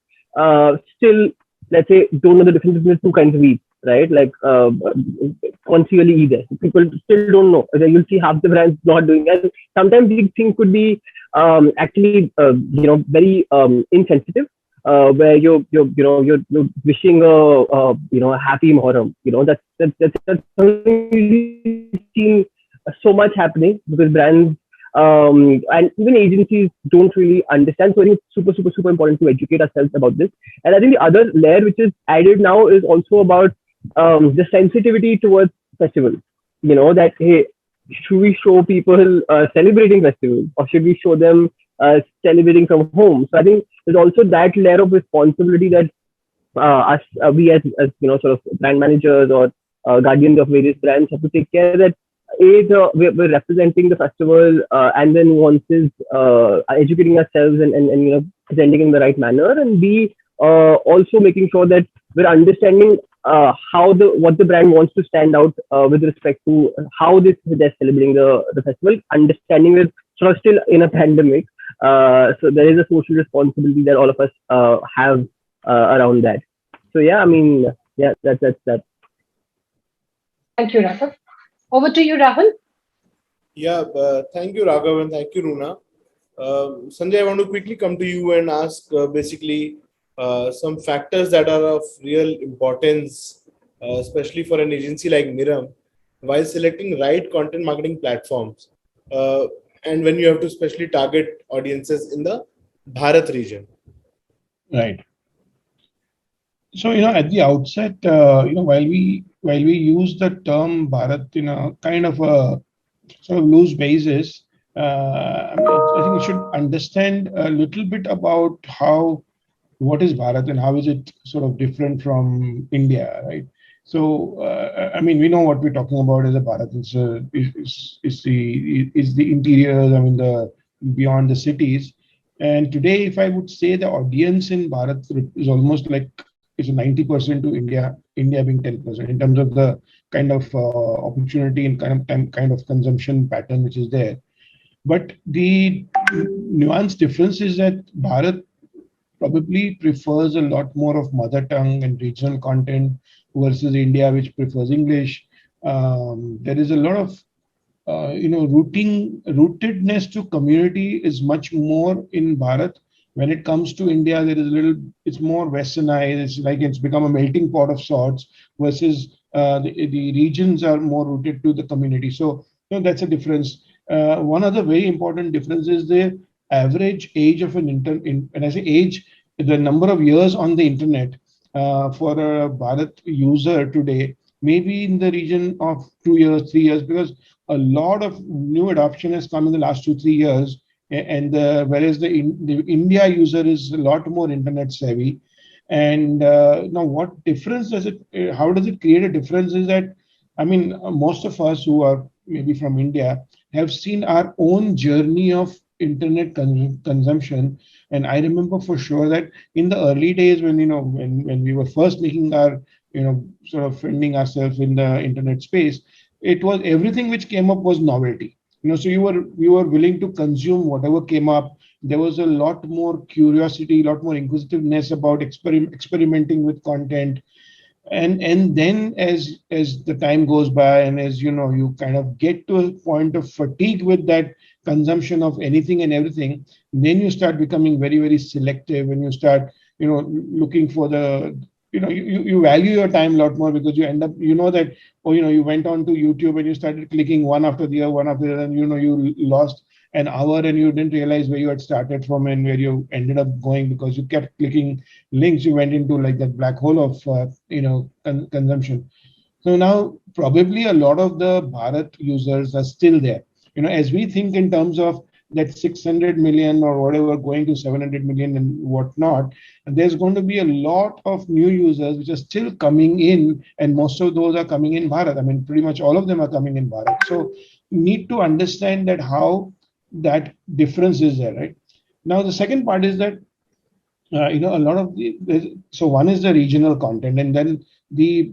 still, let's say, don't know the difference between two kinds of Eid, right? Like Consioli Eid. People still don't know. You'll see half the brands not doing it. Sometimes these things could be actually very insensitive. Where you're wishing a happy Muharram. That's something we've seen so much happening because brands and even agencies don't really understand. So I think it's super important to educate ourselves about this. And I think the other layer which is added now is also about the sensitivity towards festivals. That hey, should we show people celebrating festivals or should we show them celebrating from home? So I think there's also that layer of responsibility that we as sort of brand managers or guardians of various brands have to take care that we're representing the festival and the nuances, educating ourselves and presenting in the right manner, and B also making sure that we're understanding what the brand wants to stand out with respect to how they're celebrating the festival. Understanding we're sort of still in a pandemic, so there is a social responsibility that all of us have around that. So yeah, I mean, yeah, that's that. Thank you, Raghav. Over to you, Rahul. Yeah, thank you, Raghav, and thank you, Runa. Sanjay, I want to quickly come to you and ask basically some factors that are of real importance, especially for an agency like Miram, while selecting right content marketing platforms, and when you have to especially target audiences in the Bharat region. Right. So at the outset, while we use the term Bharat in a kind of a sort of loose basis, I think we should understand a little bit about what is Bharat and how is it sort of different from India, right? So we know what we're talking about as a Bharat. Is the interiors, the beyond the cities. And today, if I would say the audience in Bharat is almost like it's 90% to India being 10% in terms of the kind of opportunity and kind of consumption pattern which is there. But the nuanced difference is that Bharat probably prefers a lot more of mother tongue and regional content versus India, which prefers English. There is a lot of rootedness to community is much more in Bharat. When it comes to India, there is it's more westernized. It's like it's become a melting pot of sorts versus the regions are more rooted to the community. So that's a difference. One other very important difference is the average age of when I say age, the number of years on the internet for a Bharat user today, maybe in the region of 2 years, 3 years, because a lot of new adoption has come in the last 2-3 years, and whereas the India user is a lot more internet savvy. And now, what difference does it? How does it create a difference? Is that most of us who are maybe from India have seen our own journey of internet consumption. And I remember for sure that in the early days when when we were first making our sort of finding ourselves in the internet space, it was everything which came up was novelty. So you were willing to consume whatever came up. There was a lot more curiosity, a lot more inquisitiveness about experimenting with content. And then as the time goes by, and as you kind of get to a point of fatigue with that consumption of anything and everything, then you start becoming very, very selective, and you start looking for the you value your time a lot more, because you end up that, you went on to YouTube and you started clicking one after the other, and you lost an hour and you didn't realize where you had started from and where you ended up going, because you kept clicking links. You went into like that black hole of consumption. So now probably a lot of the Bharat users are still there. As we think in terms of that 600 million or whatever going to 700 million and whatnot, and there's going to be a lot of new users which are still coming in, and most of those are coming in Bharat. I mean, pretty much all of them are coming in Bharat. So you need to understand that how that difference is there, right? Now, the second part is that a lot of so one is the regional content, and then the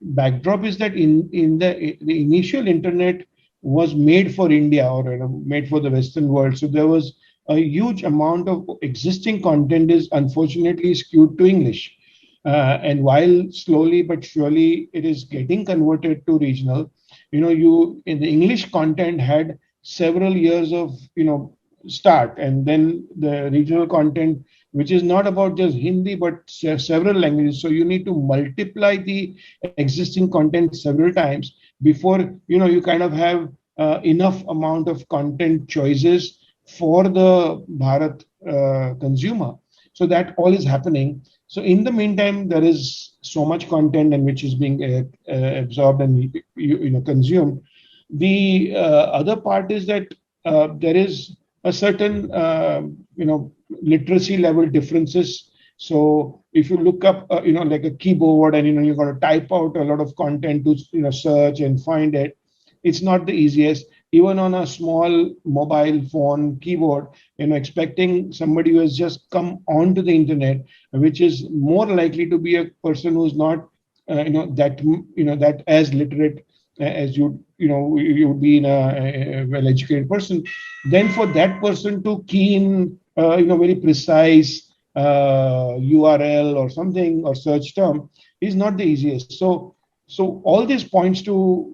backdrop is that in the initial internet was made for India, or made for the Western world. So there was a huge amount of existing content is unfortunately skewed to English. And while slowly but surely it is getting converted to regional, you in the English content had several years of start, and then the regional content, which is not about just Hindi but several languages. So you need to multiply the existing content several times before you kind of have enough amount of content choices for the Bharat consumer. So that all is happening. So in the meantime, there is so much content and which is being absorbed and consumed. The other part is that there is a certain literacy level differences. So if you look up like a keyboard, and you've got to type out a lot of content to search and find it, it's not the easiest. Even on a small mobile phone keyboard, expecting somebody who has just come onto the internet, which is more likely to be a person who's not that as literate as you would be in a well-educated person, then for that person to key in very precise URL or something, or search term, is not the easiest. So all this points to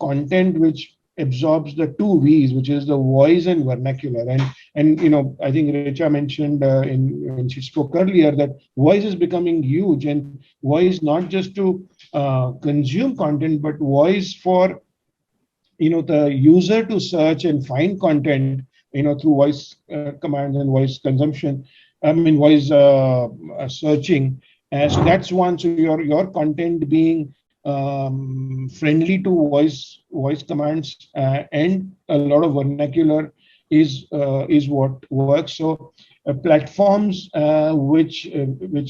content which absorbs the two V's, which is the voice and vernacular. And I think Richa mentioned when she spoke earlier that voice is becoming huge, and voice not just to consume content, but voice for the user to search and find content through voice commands and voice consumption. I mean voice searching. So that's one. So your content being friendly to voice commands and a lot of vernacular is what works. So platforms which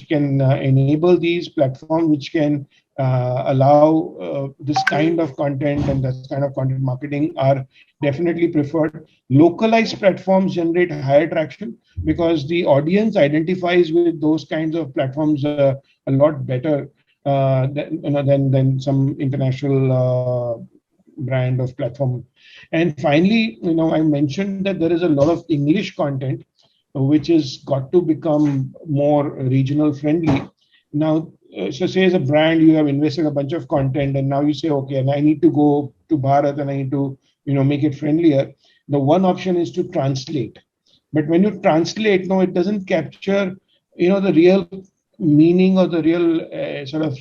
can enable these platforms, which can allow this kind of content and this kind of content marketing, are definitely preferred. Localized platforms generate higher traction because the audience identifies with those kinds of platforms a lot better than some international brand of platform. And finally, I mentioned that there is a lot of English content which has got to become more regional friendly. Now, so say as a brand, you have invested a bunch of content, and now you say, okay, and I need to go to Bharat and I need to make it friendlier. The one option is to translate. But when you translate, no, it doesn't capture the real meaning or the real sort of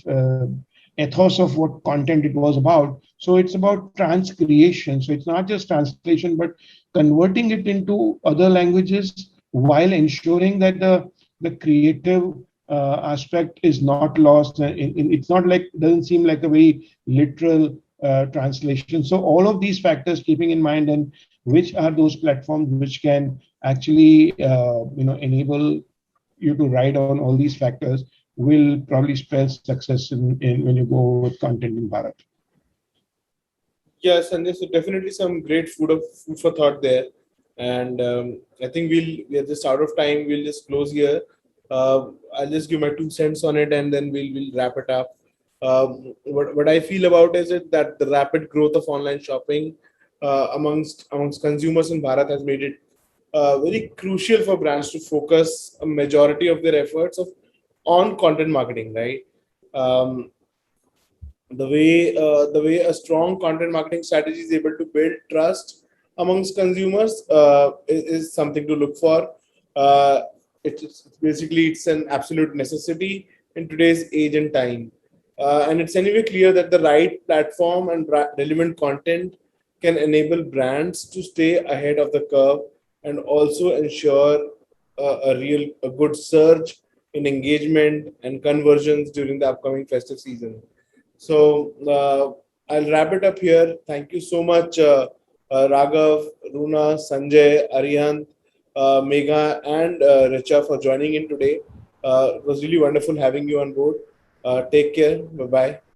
ethos of what content it was about. So it's about transcreation. So it's not just translation, but converting it into other languages while ensuring that the creative aspect is not lost. It's not like, doesn't seem like a very literal translation. So all of these factors keeping in mind, and which are those platforms which can actually enable you to ride on all these factors, will probably spell success in when you go with content in Bharat. Yes, and there's definitely some great food for thought there. And I think we're just out of time. We'll just close here. I'll just give my 2 cents on it, and then we'll wrap it up. What I feel about is it that the rapid growth of online shopping amongst consumers in Bharat has made it very crucial for brands to focus a majority of their efforts on content marketing, right? Um, the way a strong content marketing strategy is able to build trust amongst consumers is something to look for. Uh, it's basically it's an absolute necessity in today's age and time, and it's anyway clear that the right platform and relevant content can enable brands to stay ahead of the curve and also ensure a good surge in engagement and conversions during the upcoming festive season. So I'll wrap it up here. Thank you so much, Raghav, Runa, Sanjay, Arihant, Megha, and Richa for joining in today. It was really wonderful having you on board. Take care. Bye bye.